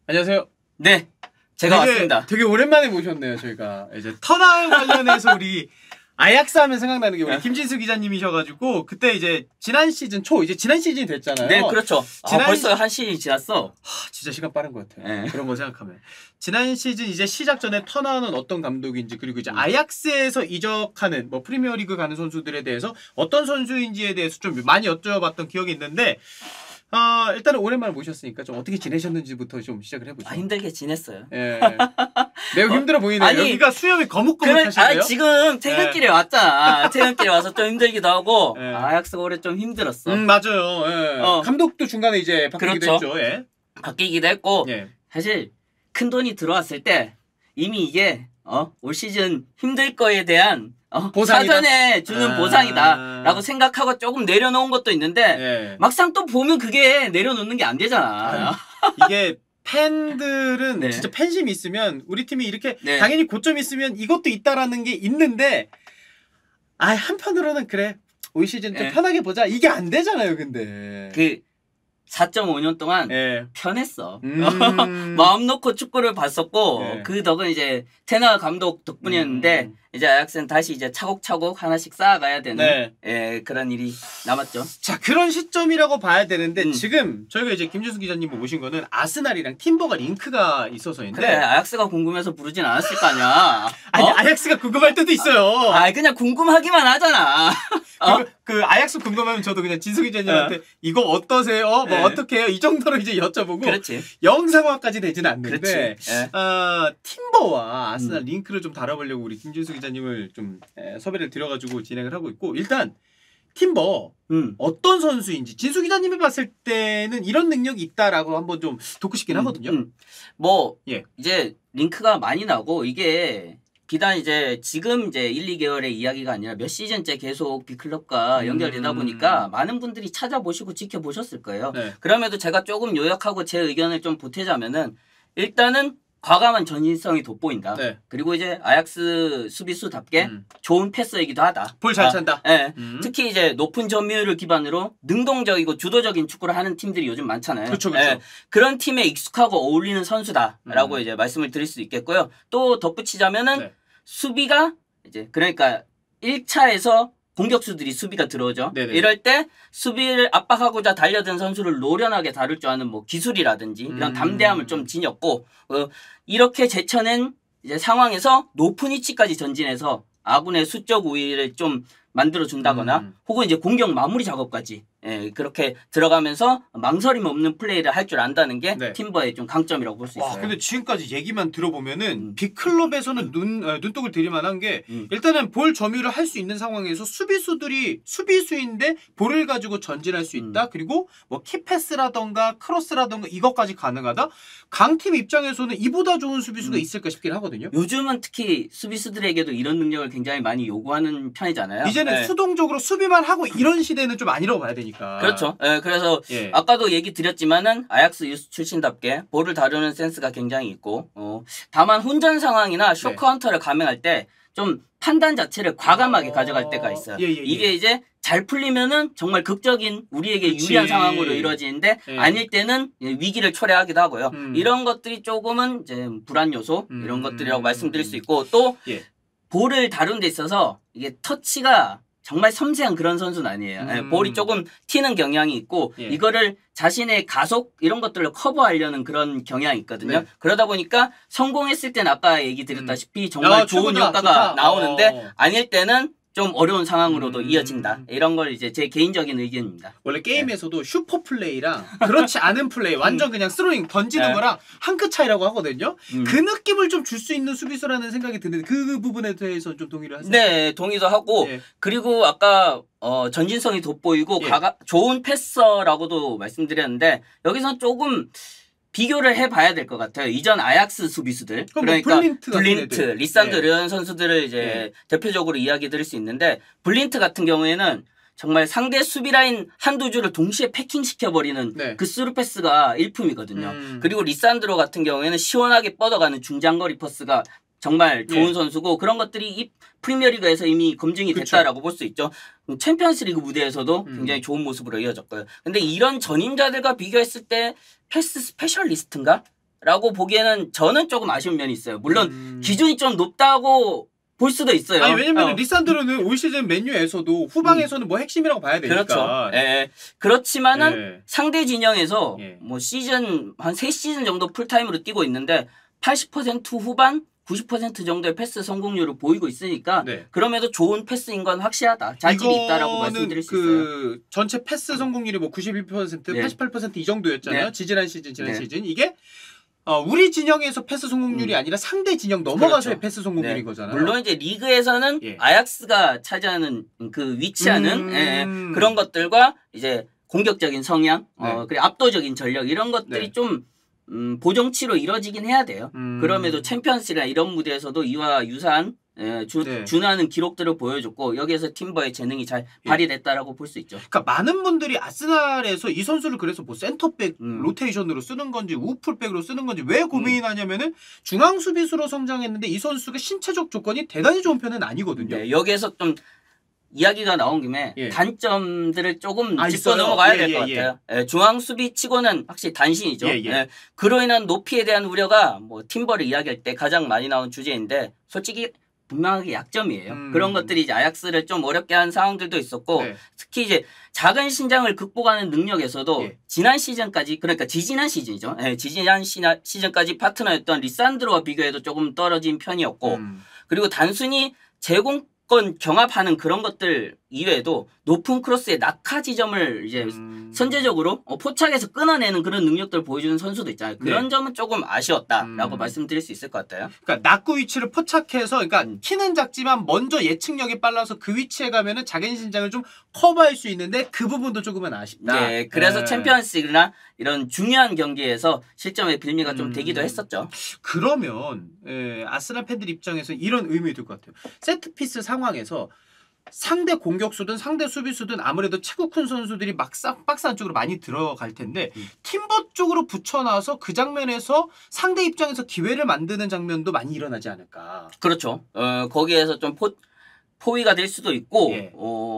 안녕하세요. 네, 제가 왔습니다. 되게 오랜만에 모셨네요, 저희가. 이제 터널 관련해서 우리 아약스 하면 생각나는 게 우리 김진수 기자님이셔가지고 그때 이제 지난 시즌 초 이제 지난 시즌이 됐잖아요. 네, 그렇죠. 벌써 한 시즌이 지났어. 진짜 시간 빠른 것 같아요. 네. 그런 거 생각하면 지난 시즌 이제 시작 전에 터널은 어떤 감독인지 그리고 이제 아약스에서 이적하는 뭐 프리미어리그 가는 선수들에 대해서 어떤 선수인지에 대해서 좀 많이 여쭤봤던 기억이 있는데. 일단은 오랜만에 모셨으니까 좀 어떻게 지내셨는지부터 좀 시작을 해보죠. 힘들게 지냈어요. 예. 매우 힘들어 보이네요. 아니, 여기가 수염이 거뭇거뭇하시네요. 지금 퇴근길에 왔잖아. 퇴근길에 와서 좀 힘들기도 하고 아약스가 올해 좀 힘들었어. 맞아요. 예. 감독도 중간에 이제 바뀌기도 그렇죠. 했죠. 예. 바뀌기도 했고 예. 사실 큰 돈이 들어왔을 때 이미 이게 올 시즌 힘들 거에 대한 보상이다? 사전에 주는 보상이다 라고 생각하고 조금 내려놓은 것도 있는데 예. 막상 또 보면 그게 내려놓는 게 안 되잖아. 이게 팬들은 네. 진짜 팬심이 있으면 우리 팀이 이렇게 네. 당연히 고점이 있으면 이것도 있다라는 게 있는데 한편으로는 그래 올 시즌 좀 네. 편하게 보자 이게 안 되잖아요. 근데 그 4.5년 동안 예. 편했어. 마음 놓고 축구를 봤었고 네. 그 덕은 이제 테너 감독 덕분이었는데 이제 아약스는 다시 이제 차곡차곡 하나씩 쌓아가야 되는 그런 일이 남았죠. 자, 그런 시점이라고 봐야 되는데 지금 저희가 이제 김준수 기자님 모신 거는 아스날이랑 팀버가 링크가 있어서인데 그래 아약스가 궁금해서 부르진 않았을 거 아니야. 아니 아약스가 궁금할 때도 있어요. 그냥 궁금하기만 하잖아. 그 아약스 궁금하면 저도 그냥 진수 기자님한테 이거 어떠세요? 뭐 어떻게 해요? 이 정도로 이제 여쭤보고 그렇지. 영상화까지 되지는 않는데 그렇지. 팀버와 아스날 링크를 좀 다뤄보려고 우리 김준수 기자님을 좀 섭외를 드려가지고 진행을 하고 있고 일단 팀버 어떤 선수인지 진수 기자님이 봤을 때는 이런 능력이 있다라고 한번 좀 듣고 싶긴 하거든요. 이제 링크가 많이 나고 이게 비단 이제 지금 이제 1, 2개월의 이야기가 아니라 몇 시즌째 계속 빅클럽과 연결되다 보니까 많은 분들이 찾아보시고 지켜보셨을 거예요. 네. 그럼에도 제가 조금 요약하고 제 의견을 좀 보태자면은 일단은 과감한 전진성이 돋보인다. 네. 그리고 이제 아약스 수비수답게 좋은 패서이기도 하다. 볼 잘 찬다. 네. 특히 이제 높은 점유율을 기반으로 능동적이고 주도적인 축구를 하는 팀들이 요즘 많잖아요. 그렇죠. 그런 팀에 익숙하고 어울리는 선수다라고 이제 말씀을 드릴 수 있겠고요. 또 덧붙이자면은 수비가 이제 그러니까 1차에서 공격수들이 수비가 들어오죠. 네네. 이럴 때 수비를 압박하고자 달려든 선수를 노련하게 다룰 줄 아는 뭐 기술이라든지 이런 담대함을 좀 지녔고 이렇게 제쳐낸 이제 상황에서 높은 위치까지 전진해서 아군의 수적 우위를 좀 만들어 준다거나 혹은 이제 공격 마무리 작업까지 그렇게 들어가면서 망설임 없는 플레이를 할 줄 안다는 게 팀버의 좀 강점이라고 볼 수 있어요. 근데 지금까지 얘기만 들어보면은 빅클럽에서는 눈독을 들일만한 게 일단은 볼 점유를 할 수 있는 상황에서 수비수들이 수비수인데 볼을 가지고 전진할 수 있다. 그리고 뭐 키패스라던가 크로스라던가 이것까지 가능하다. 강팀 입장에서는 이보다 좋은 수비수가 있을까 싶긴 하거든요. 요즘은 특히 수비수들에게도 이런 능력을 굉장히 많이 요구하는 편이잖아요. 이제는 수동적으로 수비만 하고 이런 시대는 좀 아니라고 봐야 되니까. 그렇죠. 그래서 아까도 얘기 드렸지만은 아약스 유스 출신답게 볼을 다루는 센스가 굉장히 있고 다만 혼전 상황이나 쇼카운터를 감행할 때 좀 판단 자체를 과감하게 가져갈 때가 있어요. 이게 이제 잘 풀리면은 정말 극적인 우리에게 유리한 상황으로 이루어지는데 아닐 때는 위기를 초래하기도 하고요. 이런 것들이 조금은 이제 불안 요소 이런 것들이라고 말씀드릴 수 있고 또 볼을 다루는 데 있어서 이게 터치가 정말 섬세한 그런 선수는 아니에요. 볼이 조금 튀는 경향이 있고 이거를 자신의 가속 이런 것들을 커버하려는 그런 경향이 있거든요. 그러다 보니까 성공했을 때는 아까 얘기 드렸다시피 정말 좋은 효과가 나오는데 아닐 때는 좀 어려운 상황으로도 이어진다. 이런 걸 이제 제 개인적인 의견입니다. 원래 게임에서도 슈퍼 플레이랑 그렇지 않은 플레이, 완전 그냥 스로잉 던지는 거랑 한 끗 차이라고 하거든요. 그 느낌을 좀 줄 수 있는 수비수라는 생각이 드는데 그 부분에 대해서 좀 동의를 하세요? 네, 동의도 하고 그리고 아까 전진성이 돋보이고 좋은 패서라고도 말씀드렸는데 여기서 조금 비교를 해봐야 될 것 같아요. 이전 아약스 수비수들 그러니까 블린트, 리산드 이런 선수들을 이제 대표적으로 이야기 드릴 수 있는데 블린트 같은 경우에는 정말 상대 수비 라인 한두 줄을 동시에 패킹시켜버리는 그 스루 패스가 일품이거든요. 그리고 리산드로 같은 경우에는 시원하게 뻗어가는 중장거리 패스가 정말 좋은 선수고 그런 것들이 이 프리미어리그에서 이미 검증이 됐다라고 볼 수 있죠. 챔피언스리그 무대에서도 굉장히 좋은 모습으로 이어졌고요. 근데 이런 전임자들과 비교했을 때 패스 스페셜리스트인가? 있다라고 보기에는 저는 조금 아쉬운 면이 있어요. 물론 기준이 좀 높다고 볼 수도 있어요. 아니 왜냐면 리산드로는 올 시즌 맨유에서도 후방에서는 뭐 핵심이라고 봐야 되니까. 그렇죠. 예. 그렇지만은 상대 진영에서 뭐 시즌 한 3시즌 정도 풀타임으로 뛰고 있는데 80% 후반 90% 정도의 패스 성공률을 보이고 있으니까 그럼에도 좋은 패스인 건 확실하다. 자질이 있다라고 말씀드릴 수 있어요. 전체 패스 성공률이 뭐 91%, 88%이 정도였잖아요. 지난 시즌. 이게 우리 진영에서 패스 성공률이 아니라 상대 진영 넘어가서의 패스 성공률인 거잖아요. 물론 이제 리그에서는 아약스가 차지하는 그 위치하는 그런 것들과 이제 공격적인 성향, 그리고 압도적인 전력 이런 것들이 좀 보정치로 이뤄지긴 해야 돼요. 그럼에도 챔피언스나 이런 무대에서도 이와 유사한 준하는 기록들을 보여줬고 여기에서 팀버의 재능이 잘 발휘됐다라고 볼 수 있죠. 그러니까 많은 분들이 아스날에서 이 선수를 그래서 뭐 센터백 로테이션으로 쓰는 건지 우풀백으로 쓰는 건지 왜 고민하냐면은 중앙 수비수로 성장했는데 이 선수가 신체적 조건이 대단히 좋은 편은 아니거든요. 여기에서 좀 이야기가 나온 김에 단점들을 조금 짚고 넘어가야 될 것 같아요. 중앙 수비치고는 확실히 단신이죠. 그로 인한 높이에 대한 우려가 뭐 팀버를 이야기할 때 가장 많이 나온 주제인데 솔직히 분명하게 약점이에요. 그런 것들이 이제 아약스를 좀 어렵게 한 상황들도 있었고 특히 이제 작은 신장을 극복하는 능력에서도 지난 시즌까지 그러니까 지지난 시즌이죠. 지지난 시즌까지 파트너였던 리산드로와 비교해도 조금 떨어진 편이었고 그리고 단순히 제공권 경합하는 그런 것들 이외에도 높은 크로스의 낙하 지점을 이제 선제적으로 포착해서 끊어내는 그런 능력들을 보여주는 선수도 있잖아요. 그런 점은 조금 아쉬웠다라고 말씀드릴 수 있을 것 같아요. 그러니까 낙구 위치를 포착해서 그러니까 키는 작지만 먼저 예측력이 빨라서 그 위치에 가면은 작은 신장을 좀 커버할 수 있는데 그 부분도 조금은 아쉽다. 그래서 챔피언스리그나 이런 중요한 경기에서 실점의 빌미가 좀 되기도 했었죠. 그러면 아스날 팬들 입장에서 이런 의미 들 것 같아요. 세트피스 상황에서 상대 공격수든 상대 수비수든 아무래도 체구 큰 선수들이 막상 박스 안쪽으로 많이 들어갈 텐데 팀버 쪽으로 붙여놔서 그 장면에서 상대 입장에서 기회를 만드는 장면도 많이 일어나지 않을까. 그렇죠. 거기에서 좀 포위가 될 수도 있고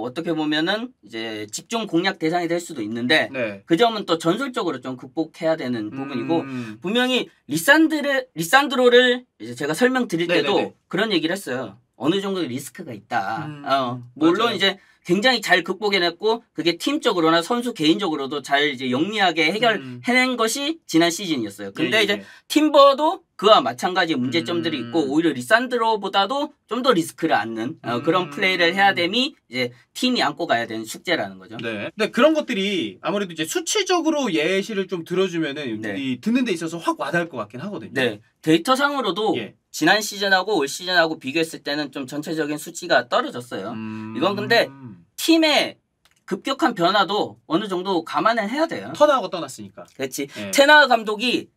어떻게 보면은 이제 집중 공략 대상이 될 수도 있는데 그 점은 또 전술적으로 좀 극복해야 되는 부분이고 분명히 리산드로를 이제 제가 설명드릴 때도 그런 얘기를 했어요. 어느 정도 리스크가 있다. 물론 맞아요. 이제 굉장히 잘 극복해냈고 그게 팀적으로나 선수 개인적으로도 잘 이제 영리하게 해결해낸 것이 지난 시즌이었어요. 근데 이제 팀버도 그와 마찬가지 문제점들이 있고 오히려 리산드로보다도 좀 더 리스크를 안는 그런 플레이를 해야 됨이 이제 팀이 안고 가야 되는 숙제라는 거죠. 근데 그런 것들이 아무래도 이제 수치적으로 예시를 좀 들어주면은 이 듣는 데 있어서 확 와닿을 것 같긴 하거든요. 데이터상으로도 지난 시즌하고 올 시즌하고 비교했을 때는 좀 전체적인 수치가 떨어졌어요. 이건 근데 팀의 급격한 변화도 어느 정도 감안을 해야 돼요. 턴하고 떠났으니까. 그렇지. 테나 감독이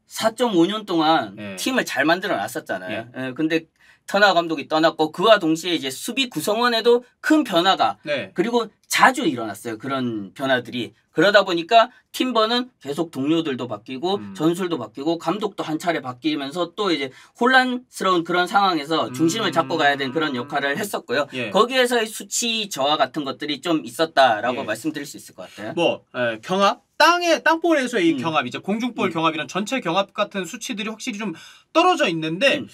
4.5년 동안 팀을 잘 만들어 놨었잖아요. 근데 터나 감독이 떠났고 그와 동시에 이제 수비 구성원에도 큰 변화가 그리고 자주 일어났어요. 그런 변화들이. 그러다 보니까 팀버는 계속 동료들도 바뀌고 전술도 바뀌고 감독도 한 차례 바뀌면서 또 이제 혼란스러운 그런 상황에서 중심을 잡고 가야 되는 그런 역할을 했었고요. 거기에서의 수치 저하 같은 것들이 좀 있었다라고 말씀드릴 수 있을 것 같아요. 뭐 경합? 땅볼에서의 이 경합, 이제 공중볼 경합이랑 전체 경합 같은 수치들이 확실히 좀 떨어져 있는데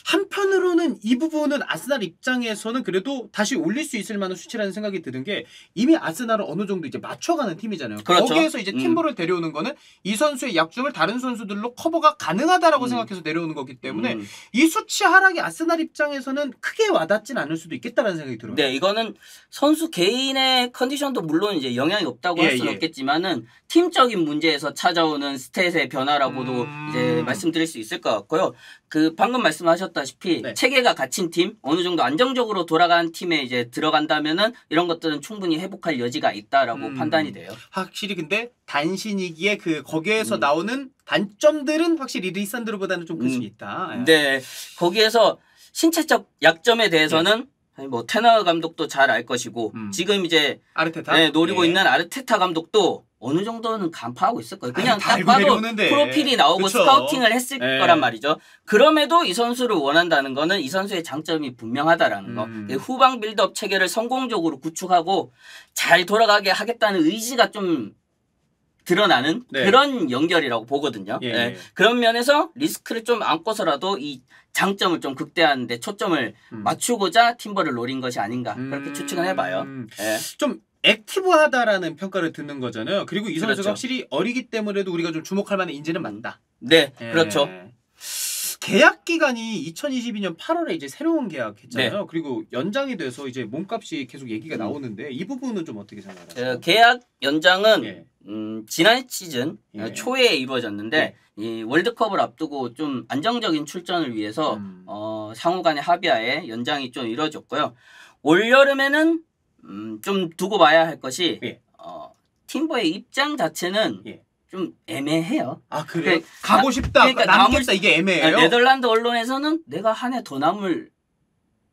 한편으로는 이 부분은 아스날 입장에서는 그래도 다시 올릴 수 있을 만한 수치라는 생각이 드는 게 이미 아스날은 어느 정도 이제 맞춰가는 팀이잖아요. 그렇죠. 거기에서 이제 팀버를 데려오는 거는 이 선수의 약점을 다른 선수들로 커버가 가능하다라고 생각해서 내려오는 거기 때문에 이 수치 하락이 아스날 입장에서는 크게 와닿진 않을 수도 있겠다라는 생각이 들어요. 이거는 선수 개인의 컨디션도 물론 이제 영향이 없다고 할 수는 없겠지만은 팀적인 문제에서 찾아오는 스탯의 변화라고도 이제 말씀드릴 수 있을 것 같고요. 그 방금 말씀하셨다시피 체계가 갇힌 팀, 어느 정도 안정적으로 돌아간 팀에 이제 들어간다면은 이런 것들은 충분히 회복할 여지가 있다라고 판단이 돼요. 확실히 근데 단신이기에 그 거기에서 나오는 단점들은 확실히 리산드로보다는 좀 클 수 있다. 거기에서 신체적 약점에 대해서는 뭐 테나 감독도 잘 알 것이고 지금 이제 아르테타 노리고 있는 아르테타 감독도 어느 정도는 간파하고 있을 거예요. 그냥 딱 봐도 프로필이 나오고 스카우팅을 했을 거란 말이죠. 그럼에도 이 선수를 원한다는 거는 이 선수의 장점이 분명하다라는 거. 후방 빌드업 체계를 성공적으로 구축하고 잘 돌아가게 하겠다는 의지가 좀 드러나는 네. 그런 연결이라고 보거든요. 예. 예. 그런 면에서 리스크를 좀 안고서라도 이 장점을 좀 극대화하는데 초점을 맞추고자 팀버를 노린 것이 아닌가 그렇게 추측을 해봐요. 예. 좀 액티브하다라는 평가를 듣는 거잖아요. 그리고 이 선수가 그렇죠. 확실히 어리기 때문에도 우리가 좀 주목할 만한 인재는 맞다. 네, 예. 그렇죠. 계약 기간이 2022년 8월에 이제 새로운 계약했잖아요. 네. 그리고 연장이 돼서 이제 몸값이 계속 얘기가 나오는데 이 부분은 좀 어떻게 생각하세요? 계약 연장은 예. 지난 시즌 예. 초에 이루어졌는데 이 월드컵을 앞두고 좀 안정적인 출전을 위해서 상호 간의 합의하에 연장이 좀 이루어졌고요. 올 여름에는 좀 두고 봐야 할 것이 예. 팀버의 입장 자체는 예. 좀 애매해요. 아 그래요? 그러니까 가고 싶다, 그러니까 남겠다 이게 애매해요? 네덜란드 언론에서는 내가 한 해 더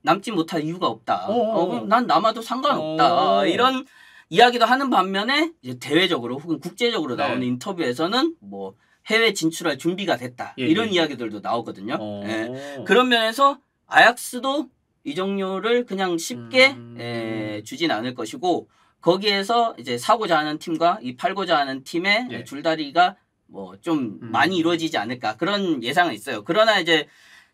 남지 못할 이유가 없다. 그럼 난 남아도 상관없다. 이런 이야기도 하는 반면에 이제 대외적으로 혹은 국제적으로 나오는 인터뷰에서는 뭐 해외 진출할 준비가 됐다. 이런 이야기들도 나오거든요. 예. 그런 면에서 아약스도 이적료를 그냥 쉽게 주진 않을 것이고 거기에서 이제 사고자 하는 팀과 이 팔고자 하는 팀의 줄다리가 뭐 좀 많이 이루어지지 않을까 그런 예상은 있어요. 그러나 이제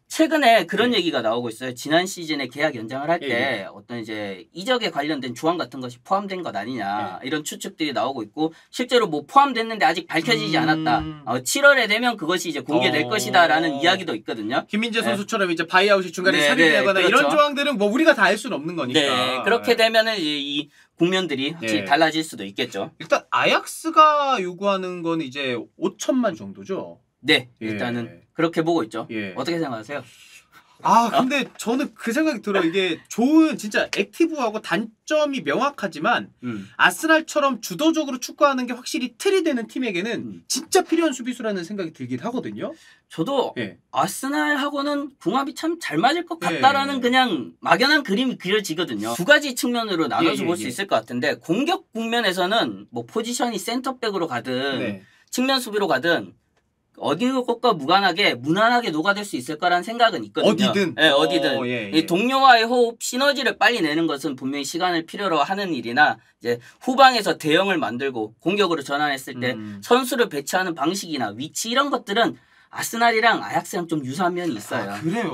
최근에 그런 얘기가 나오고 있어요. 지난 시즌에 계약 연장을 할 때 어떤 이제 이적에 관련된 조항 같은 것이 포함된 것 아니냐 이런 추측들이 나오고 있고 실제로 뭐 포함됐는데 아직 밝혀지지 않았다. 7월에 되면 그것이 이제 공개될 것이다라는 이야기도 있거든요. 김민재 선수처럼 이제 바이아웃이 중간에 네, 삽입되거나 그렇죠. 이런 조항들은 뭐 우리가 다 알 수는 없는 거니까. 네, 그렇게 되면은 이 국면들이 확실히 달라질 수도 있겠죠. 일단 아약스가 요구하는 건 이제 5천만 정도죠. 네, 일단은 그렇게 보고 있죠. 어떻게 생각하세요? 아 근데 저는 그 생각이 들어. 이게 좋은 진짜 액티브하고 단점이 명확하지만 아스날처럼 주도적으로 축구하는 게 확실히 틀이 되는 팀에게는 진짜 필요한 수비수라는 생각이 들긴 하거든요. 저도 아스날하고는 궁합이 참 잘 맞을 것 같다라는 그냥 막연한 그림이 그려지거든요. 두 가지 측면으로 나눠서 볼 수 있을 것 같은데 공격 국면에서는 뭐 포지션이 센터백으로 가든 측면 수비로 가든 어디 것과 무난하게 녹아들 수 있을 거라는 생각은 있거든요. 어디든? 네, 어디든. 이 동료와의 호흡, 시너지를 빨리 내는 것은 분명히 시간을 필요로 하는 일이나 이제 후방에서 대형을 만들고 공격으로 전환했을 때 선수를 배치하는 방식이나 위치 이런 것들은 아스날이랑 아약스랑 좀 유사한 면이 있어요. 아, 그래요?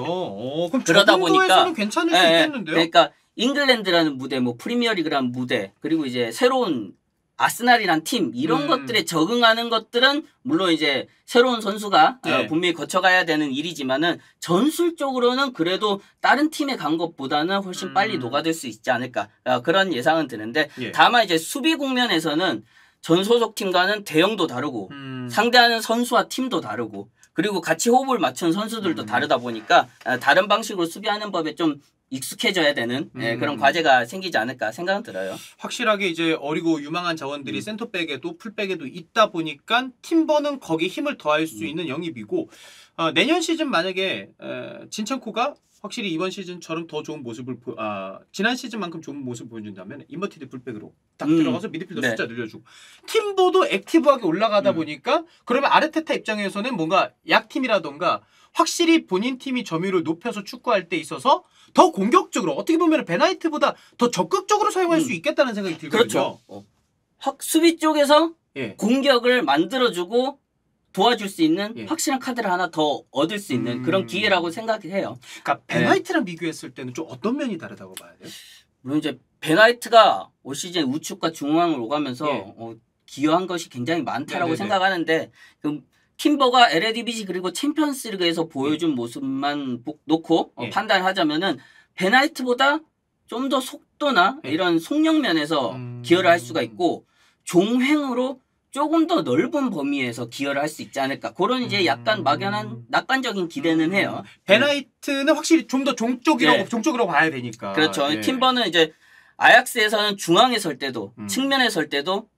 그럼 그러다 보니까 괜찮을 수 있겠는데요? 그러니까 잉글랜드라는 무대, 뭐 프리미어리그라는 무대, 그리고 이제 새로운 아스날이란 팀 이런 것들에 적응하는 것들은 물론 이제 새로운 선수가 분명히 거쳐가야 되는 일이지만은 전술적으로는 그래도 다른 팀에 간 것보다는 훨씬 빨리 녹아들 수 있지 않을까 그런 예상은 드는데 다만 이제 수비 국면에서는 전 소속 팀과는 대형도 다르고 상대하는 선수와 팀도 다르고 그리고 같이 호흡을 맞춘 선수들도 다르다 보니까 다른 방식으로 수비하는 법에 좀 익숙해져야 되는 그런 과제가 생기지 않을까 생각은 들어요. 확실하게 이제 어리고 유망한 자원들이 센터백에도 풀백에도 있다 보니까 팀버는 거기에 힘을 더할 수 있는 영입이고 내년 시즌 만약에 진첸코가 확실히 이번 시즌처럼 더 좋은 모습을 지난 시즌만큼 좋은 모습을 보여준다면 인버티드 풀백으로 딱 들어가서 미드필더 숫자 늘려주고 팀버도 액티브하게 올라가다 보니까 그러면 아르테타 입장에서는 뭔가 약팀이라던가 확실히 본인 팀이 점유율을 높여서 축구할 때 있어서 더 공격적으로 어떻게 보면 베나이트보다 더 적극적으로 사용할 수 있겠다는 생각이 들거든요. 그렇죠. 수비 쪽에서 공격을 만들어주고 도와줄 수 있는 확실한 카드를 하나 더 얻을 수 있는 그런 기회라고 생각해요. 그러니까 베나이트랑 비교했을 때는 좀 어떤 면이 다르다고 봐야 돼요? 물론 이제 베나이트가 올 시즌 우측과 중앙을 오가면서 기여한 것이 굉장히 많다라고 생각하는데 팀버가 LADBC 그리고 챔피언스리그에서 보여준 모습만 놓고 판단하자면은 베나이트보다 좀 더 속도나 이런 속력 면에서 기여를 할 수가 있고 종횡으로 조금 더 넓은 범위에서 기여를 할 수 있지 않을까 그런 이제 약간 막연한 낙관적인 기대는 해요. 베나이트는 확실히 좀 더 종쪽이라고 봐야 되니까. 그렇죠. 팀버는 이제 아약스에서는 중앙에 설 때도 측면에 설 때도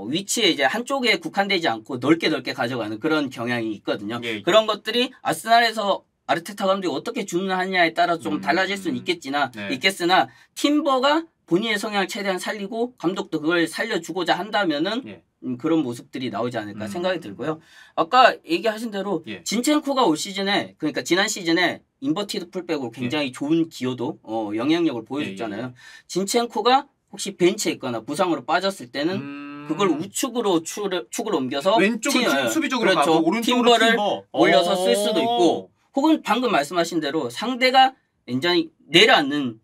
위치에 이제 한쪽에 국한되지 않고 넓게 가져가는 그런 경향이 있거든요. 그런 것들이 아스날에서 아르테타 감독이 어떻게 주문하느냐에 따라 좀 달라질 수는 있겠으나 팀버가 본인의 성향을 최대한 살리고 감독도 그걸 살려주고자 한다면은 그런 모습들이 나오지 않을까 생각이 들고요. 아까 얘기하신 대로 진첸코가 올 시즌에 그러니까 지난 시즌에 인버티드 풀백으로 굉장히 좋은 기여도 영향력을 보여줬잖아요. 진첸코가 혹시 벤치에 있거나 부상으로 빠졌을 때는 그걸 우측으로 축을 옮겨서 왼쪽은 수비적으로 그렇죠. 가고 오른쪽으로 팀버를 올려서 쓸 수도 있고 혹은 방금 말씀하신 대로 상대가 완전히 내려앉는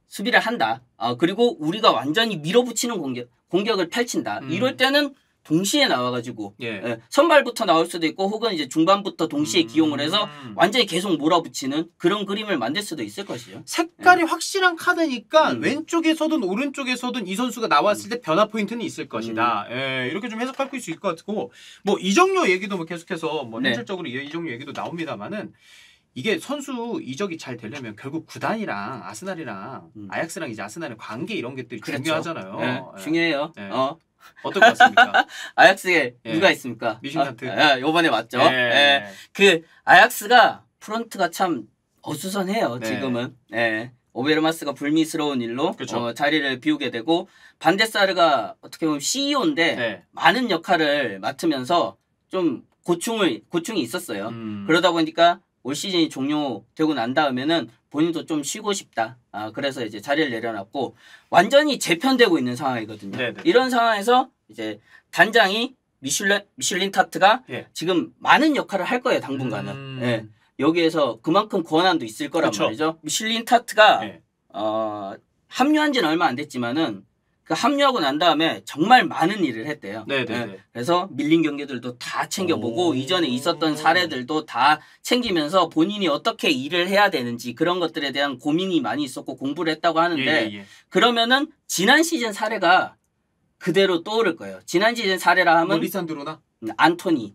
수비를 한다. 그리고 우리가 완전히 밀어붙이는 공격을 펼친다. 이럴 때는 동시에 나와가지고 선발부터 나올 수도 있고 혹은 이제 중반부터 동시에 기용을 해서 완전히 계속 몰아붙이는 그런 그림을 만들 수도 있을 것이죠. 색깔이 확실한 카드니까 왼쪽에서든 오른쪽에서든 이 선수가 나왔을 때 변화 포인트는 있을 것이다. 이렇게 좀 해석할 수 있을 것 같고 뭐 이정료 얘기도 뭐 계속해서 뭐 현실적으로 이정료 얘기도 나옵니다만은 이게 선수 이적이 잘 되려면 결국 구단이랑 아스날이랑 아약스랑 이제 아스날의 관계 이런 것들이 그렇죠. 중요하잖아요. 중요해요. 어떨 것 같습니까? 아약스에 누가 있습니까? 미슐란트. 요번에 왔죠. 그 아약스가 프런트가 참 어수선해요. 지금은. 오베르마스가 불미스러운 일로 그렇죠. 자리를 비우게 되고 반데사르가 어떻게 보면 CEO인데 많은 역할을 맡으면서 좀 고충이 있었어요. 그러다 보니까 올 시즌이 종료되고 난 다음에는 본인도 좀 쉬고 싶다. 그래서 이제 자리를 내려놨고 완전히 재편되고 있는 상황이거든요. 이런 상황에서 이제 단장이 미슐린 타트가 지금 많은 역할을 할 거예요. 당분간은. 여기에서 그만큼 권한도 있을 거란 말이죠. 미슐린 타트가 합류한 지는 얼마 안 됐지만은 그 합류하고 난 다음에 정말 많은 일을 했대요. 그래서 밀린 경기들도 다 챙겨보고 이전에 있었던 사례들도 다 챙기면서 본인이 어떻게 일을 해야 되는지 그런 것들에 대한 고민이 많이 있었고 공부를 했다고 하는데 그러면은 지난 시즌 사례가 그대로 떠오를 거예요. 지난 시즌 사례라 하면 리산드로나? 안토니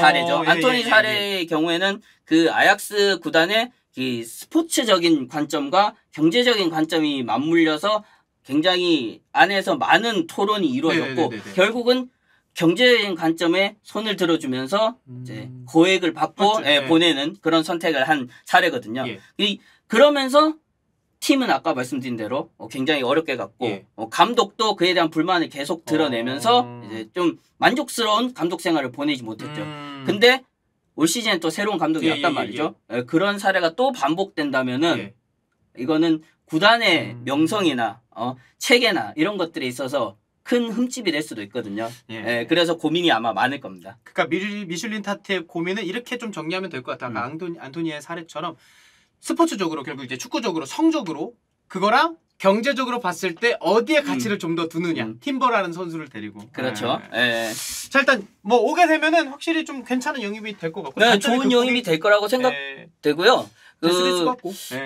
사례죠. 안토니 사례의 경우에는 그 아약스 구단의 그 스포츠적인 관점과 경제적인 관점이 맞물려서 굉장히 안에서 많은 토론이 이루어졌고 결국은 경제적인 관점에 손을 들어주면서 이제 고액을 받고 보내는 그런 선택을 한 사례거든요. 그러면서 팀은 아까 말씀드린 대로 굉장히 어렵게 갔고 감독도 그에 대한 불만을 계속 드러내면서 이제 좀 만족스러운 감독 생활을 보내지 못했죠. 근데 올 시즌에 또 새로운 감독이 왔단 말이죠. 그런 사례가 또 반복된다면은 이거는 구단의 명성이나 체계나 이런 것들에 있어서 큰 흠집이 될 수도 있거든요. 그래서 고민이 아마 많을 겁니다. 그러니까 미슐린 타트의 고민은 이렇게 좀 정리하면 될 것 같아요. 아까 안토니의 사례처럼 스포츠적으로 결국 이제 축구적으로 성적으로 그거랑 경제적으로 봤을 때 어디에 가치를 좀 더 두느냐. 팀버라는 선수를 데리고. 그렇죠. 자 일단 뭐 오게 되면은 확실히 좀 괜찮은 영입이 될 것 같고. 좋은 영입이 될 거라고 생각되고요.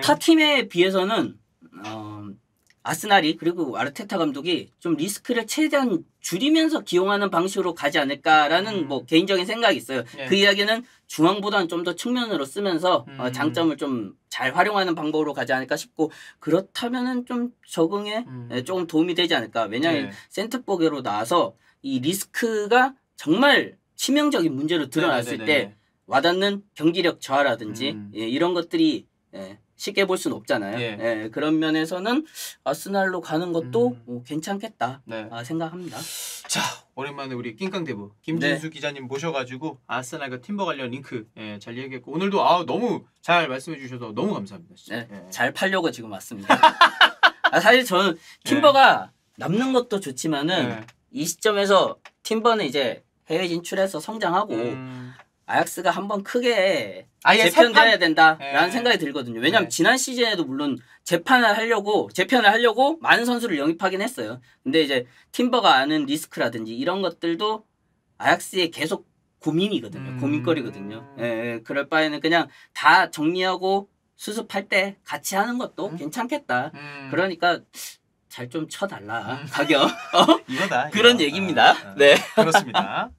타 팀에 비해서는 아스날이 그리고 아르테타 감독이 좀 리스크를 최대한 줄이면서 기용하는 방식으로 가지 않을까라는 뭐 개인적인 생각이 있어요. 그 이야기는 중앙보다는 좀 더 측면으로 쓰면서 장점을 좀 잘 활용하는 방법으로 가지 않을까 싶고 그렇다면은 좀 적응에 조금 도움이 되지 않을까. 왜냐하면 센터백으로 나와서 이 리스크가 정말 치명적인 문제로 드러났을 때 와닿는 경기력 저하라든지 이런 것들이 쉽게 볼 수는 없잖아요. 그런 면에서는 아스날로 가는 것도 괜찮겠다 생각합니다. 자 오랜만에 우리 낑깡대부 김진수 기자님 모셔가지고 아스날과 팀버 관련 링크 잘 얘기했고 오늘도 너무 잘 말씀해 주셔서 너무 감사합니다. 진짜. 잘 팔려고 지금 왔습니다. 사실 저는 팀버가 남는 것도 좋지만은 이 시점에서 팀버는 이제 해외 진출해서 성장하고 아약스가 한번 크게 재편돼야 된다라는 생각이 들거든요. 왜냐하면 지난 시즌에도 물론 재편을 하려고 많은 선수를 영입하긴 했어요. 근데 이제 팀버가 아는 리스크라든지 이런 것들도 아약스의 계속 고민이거든요. 고민거리거든요. 그럴 바에는 그냥 다 정리하고 수습할 때 같이 하는 것도 괜찮겠다. 그러니까 잘 좀 쳐달라 가격. 이거다. 그런 얘기입니다. 네. 그렇습니다.